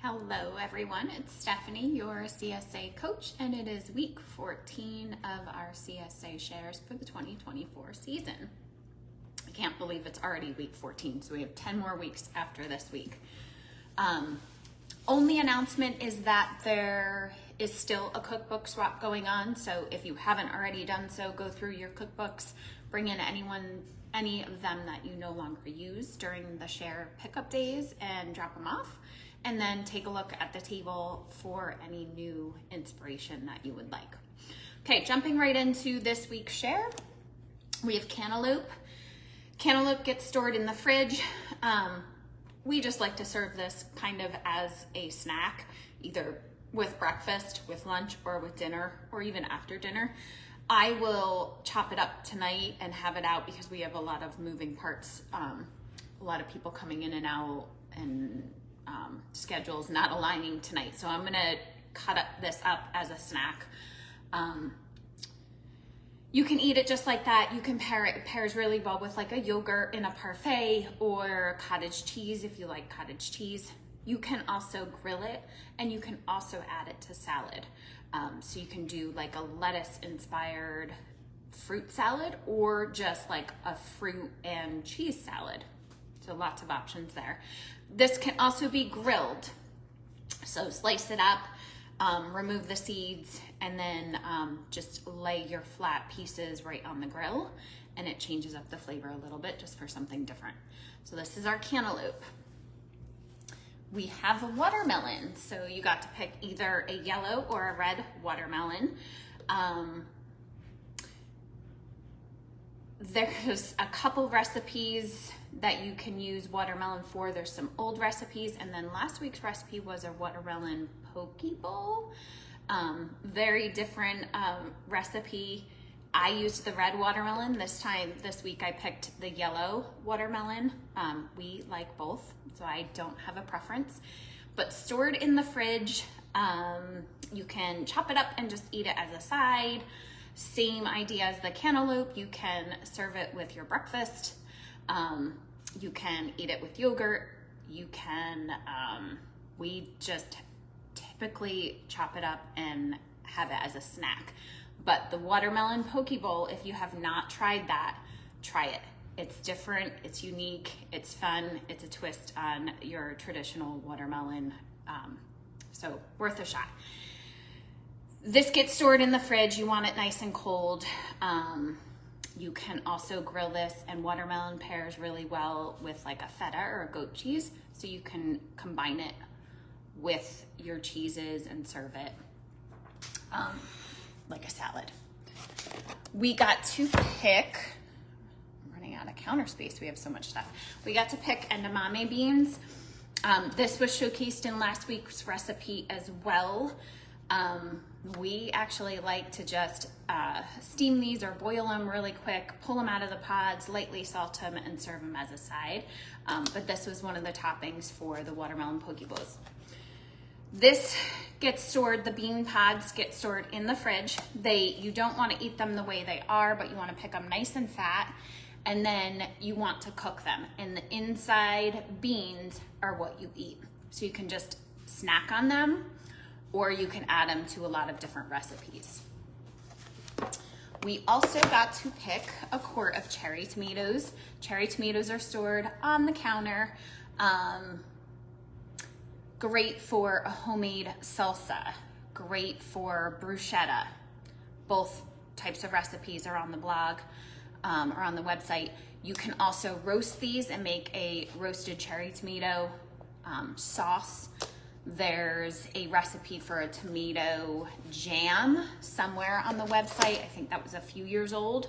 Hello everyone, it's Stephanie, your CSA coach, and it is week 14 of our CSA shares for the 2024 season. I can't believe it's already week 14, so we have 10 more weeks after this week. Only announcement is that there is still a cookbook swap going on, so if you haven't already done so, go through your cookbooks, bring in any of them that you no longer use during the share pickup days and drop them off. And then take a look at the table for any new inspiration that you would like. Okay, jumping right into this week's share, we have cantaloupe. Cantaloupe gets stored in the fridge. We just like to serve this kind of as a snack, either with breakfast, with lunch, or with dinner, or even after dinner. I will chop it up tonight and have it out because we have a lot of moving parts, a lot of people coming in and out, and schedules not aligning tonight. So I'm gonna cut this up as a snack. You can eat it just like that. You can pair it. It pairs really well with like a yogurt in a parfait or cottage cheese if you like cottage cheese. You can also grill it, and you can also add it to salad. So you can do like a lettuce inspired fruit salad or just like a fruit and cheese salad. So lots of options there. This can also be grilled. So slice it up, remove the seeds, and then just lay your flat pieces right on the grill, and it changes up the flavor a little bit just for something different. So this is our cantaloupe. We have a watermelon. So you got to pick either a yellow or a red watermelon. There's a couple recipes that you can use watermelon for. There's some old recipes, and then last week's recipe was a watermelon poke bowl. Very different recipe. I used the red watermelon this week I picked the yellow watermelon. We like both, so I don't have a preference. But stored in the fridge, you can chop it up and just eat it as a side. Same idea as the cantaloupe. You can serve it with your breakfast. You can eat it with yogurt. You can, we just typically chop it up and have it as a snack. But the watermelon poke bowl, if you have not tried that, try it. It's different, it's unique, it's fun, it's a twist on your traditional watermelon. So worth a shot. This gets stored in the fridge. You want it nice and cold. You can also grill this, and watermelon pairs really well with like a feta or a goat cheese. So you can combine it with your cheeses and serve it like a salad. We got to pick, I'm running out of counter space. We have so much stuff. We got to pick edamame beans. This was showcased in last week's recipe as well. We actually like to just steam these or boil them really quick, pull them out of the pods, lightly salt them, and serve them as a side. But this was one of the toppings for the watermelon poke bowls. This gets stored, the bean pods get stored in the fridge. You don't want to eat them the way they are, but you want to pick them nice and fat, and then you want to cook them. And the inside beans are what you eat. So you can just snack on them, or you can add them to a lot of different recipes. We also got to pick a quart of cherry tomatoes. Cherry tomatoes are stored on the counter. Great for a homemade salsa, great for bruschetta. Both types of recipes are on the blog or on the website. You can also roast these and make a roasted cherry tomato sauce. There's a recipe for a tomato jam somewhere on the website. I think that was a few years old.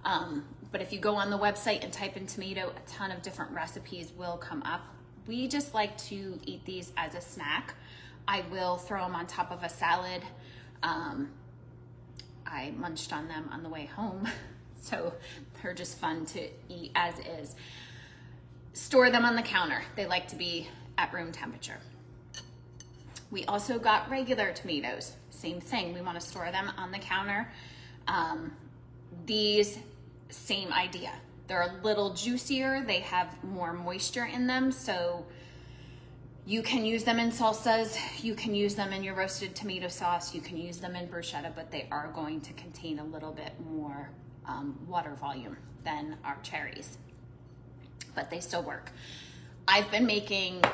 But if you go on the website and type in tomato, a ton of different recipes will come up. We just like to eat these as a snack. I will throw them on top of a salad. I munched on them on the way home, so they're just fun to eat as is. Store them on the counter. They like to be at room temperature. We also got regular tomatoes. Same thing, we want to store them on the counter. These, same idea. They're a little juicier, they have more moisture in them, so You can use them in salsas, you can use them in your roasted tomato sauce, you can use them in bruschetta, but they are going to contain a little bit more water volume than our cherries, but they still work. I've been making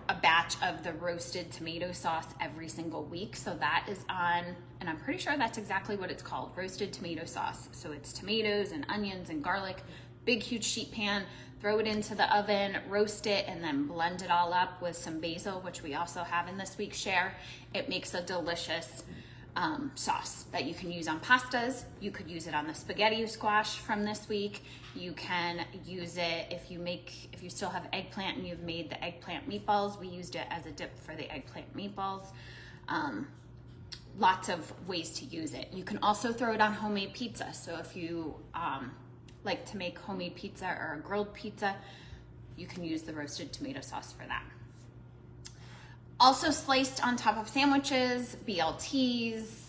a batch of the roasted tomato sauce every single week, so that is on, and I'm pretty sure that's exactly what it's called, roasted tomato sauce. So it's tomatoes and onions and garlic, big huge sheet pan, throw it into the oven, roast it, and then blend it all up with some basil, which we also have in this week's share. It makes a delicious sauce that you can use on pastas. You could use it on the spaghetti squash from this week. You can use it if you still have eggplant and you've made the eggplant meatballs. We used it as a dip for the eggplant meatballs. Lots of ways to use it. You can also throw it on homemade pizza. So if you like to make homemade pizza or a grilled pizza, you can use the roasted tomato sauce for that. Also sliced on top of sandwiches, BLTs.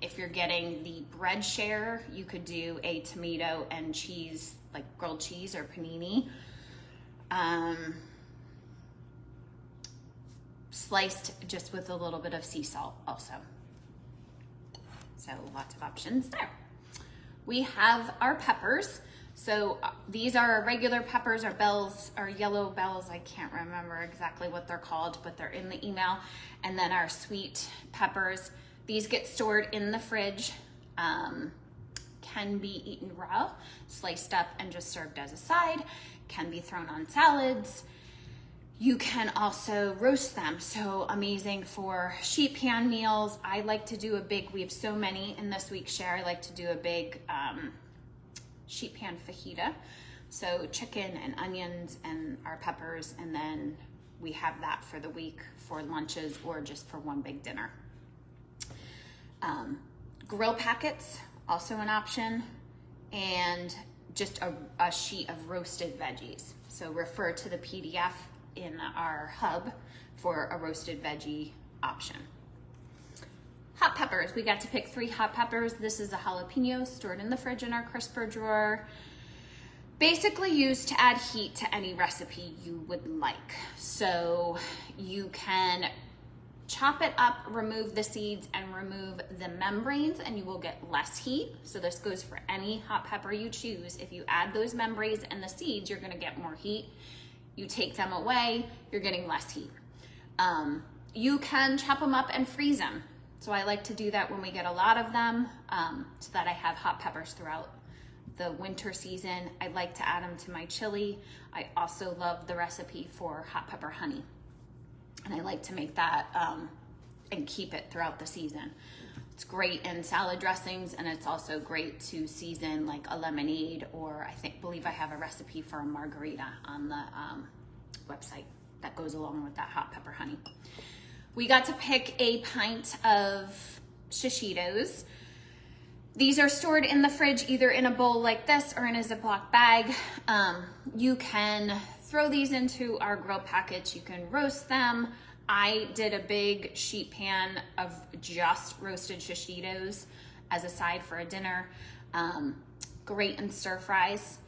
If you're getting the bread share, you could do a tomato and cheese, like grilled cheese or panini. Sliced just with a little bit of sea salt also. So lots of options there. We have our peppers. So these are regular peppers or bells or yellow bells. I can't remember exactly what they're called, but they're in the email. And then our sweet peppers. These get stored in the fridge, can be eaten raw, sliced up and just served as a side, can be thrown on salads. You can also roast them, so amazing for sheet pan meals. I like to do we have so many in this week's share, I like to do a big sheet pan fajita. So chicken and onions and our peppers, and then we have that for the week for lunches or just for one big dinner. Grill packets, also an option, and just a sheet of roasted veggies. So refer to the PDF in our hub for a roasted veggie option. Hot peppers, we got to pick 3 hot peppers. This is a jalapeno stored in the fridge in our crisper drawer. Basically used to add heat to any recipe you would like. So you can chop it up, remove the seeds, and remove the membranes, and you will get less heat. So this goes for any hot pepper you choose. If you add those membranes and the seeds, you're gonna get more heat. You take them away, you're getting less heat. You can chop them up and freeze them. So I like to do that when we get a lot of them, so that I have hot peppers throughout the winter season. I like to add them to my chili. I also love the recipe for hot pepper honey. And I like to make that and keep it throughout the season. It's great in salad dressings, and it's also great to season like a lemonade, or believe I have a recipe for a margarita on the website that goes along with that hot pepper honey. We got to pick a pint of shishitos. These are stored in the fridge either in a bowl like this or in a Ziploc bag. You can throw these into our grill packets. You can roast them. I did a big sheet pan of just roasted shishitos as a side for a dinner. Great in stir fries.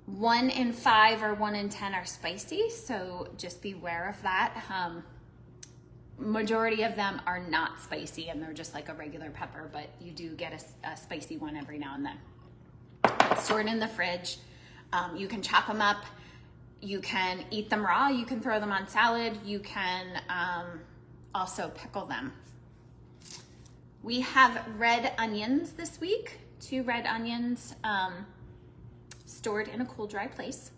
1 in 5 or 1 in 10 are spicy, so just beware of that. Majority of them are not spicy, and they're just like a regular pepper, but you do get a spicy one every now and then. It's stored in the fridge. You can chop them up. You can eat them raw. You can throw them on salad. You can also pickle them. We have red onions this week. 2 red onions stored in a cool, dry place.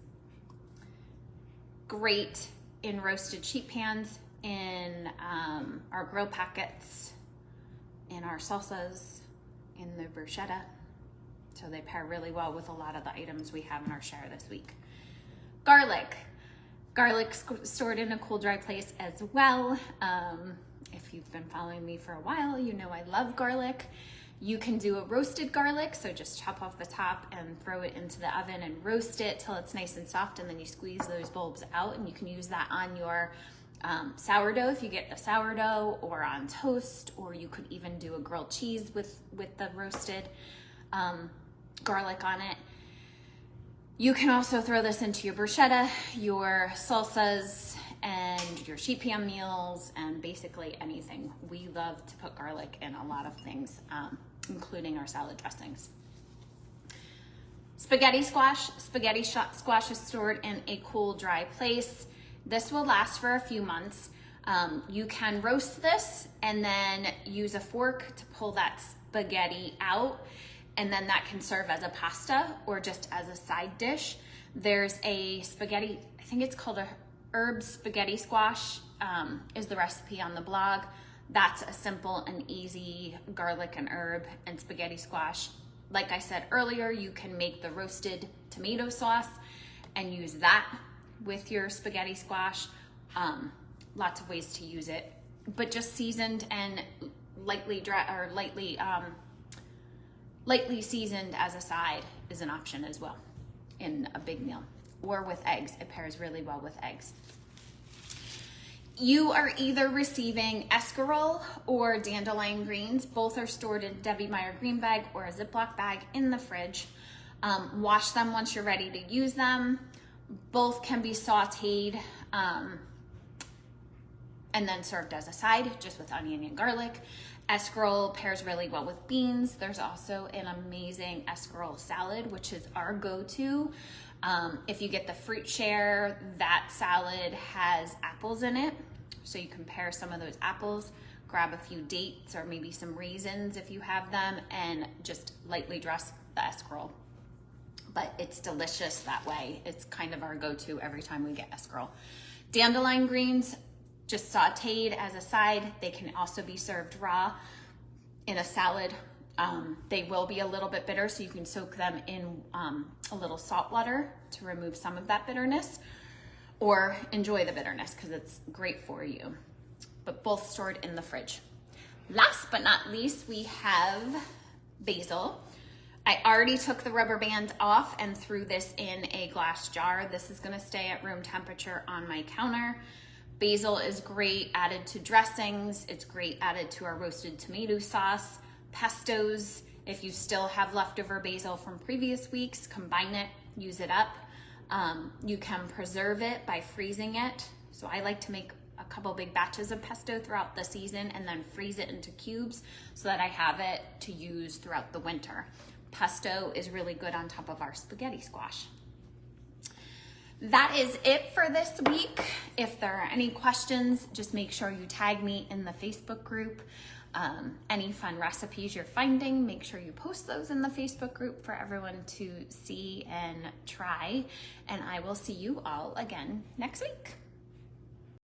Great in roasted sheet pans, in our grill packets, in our salsas, in the bruschetta. So they pair really well with a lot of the items we have in our share this week. Garlic. Garlic's stored in a cool, dry place as well. If you've been following me for a while, you know I love garlic. You can do a roasted garlic, so just chop off the top and throw it into the oven and roast it till it's nice and soft, and then you squeeze those bulbs out, and you can use that on your sourdough if you get the sourdough, or on toast, or you could even do a grilled cheese with the roasted garlic on it. You can also throw this into your bruschetta, your salsas, and your sheet pan meals and basically anything. We love to put garlic in a lot of things, including our salad dressings. Spaghetti squash. Spaghetti squash is stored in a cool, dry place. This will last for a few months. You can roast this and then use a fork to pull that spaghetti out, and then that can serve as a pasta or just as a side dish. There's a spaghetti, I think it's called a herb spaghetti squash, is the recipe on the blog. That's a simple and easy garlic and herb and spaghetti squash. Like I said earlier, you can make the roasted tomato sauce and use that with your spaghetti squash. Lots of ways to use it, but just seasoned and lightly seasoned as a side is an option as well in a big meal, or with eggs. It pairs really well with eggs. You are either receiving escarole or dandelion greens. Both are stored in Debbie Meyer green bag or a Ziploc bag in the fridge. Wash them once you're ready to use them. Both can be sauteed and then served as a side, just with onion and garlic. Escarole pairs really well with beans. There's also an amazing escarole salad, which is our go-to. If you get the fruit share, that salad has apples in it. So you can pair some of those apples, grab a few dates or maybe some raisins if you have them, and just lightly dress the escarole. But it's delicious that way. It's kind of our go-to every time we get escarole. Dandelion greens, just sauteed as a side. They can also be served raw in a salad. They will be a little bit bitter, so you can soak them in a little salt water to remove some of that bitterness, or enjoy the bitterness because it's great for you. But both stored in the fridge. Last but not least, we have basil. I already took the rubber band off and threw this in a glass jar. This is gonna stay at room temperature on my counter. Basil is great added to dressings. It's great added to our roasted tomato sauce, pestos. If you still have leftover basil from previous weeks, combine it, use it up. You can preserve it by freezing it. So I like to make a couple big batches of pesto throughout the season and then freeze it into cubes so that I have it to use throughout the winter. Pesto is really good on top of our spaghetti squash. That is it for this week. If there are any questions, just make sure you tag me in the Facebook group. Any fun recipes you're finding, make sure you post those in the Facebook group for everyone to see and try. And I will see you all again next week.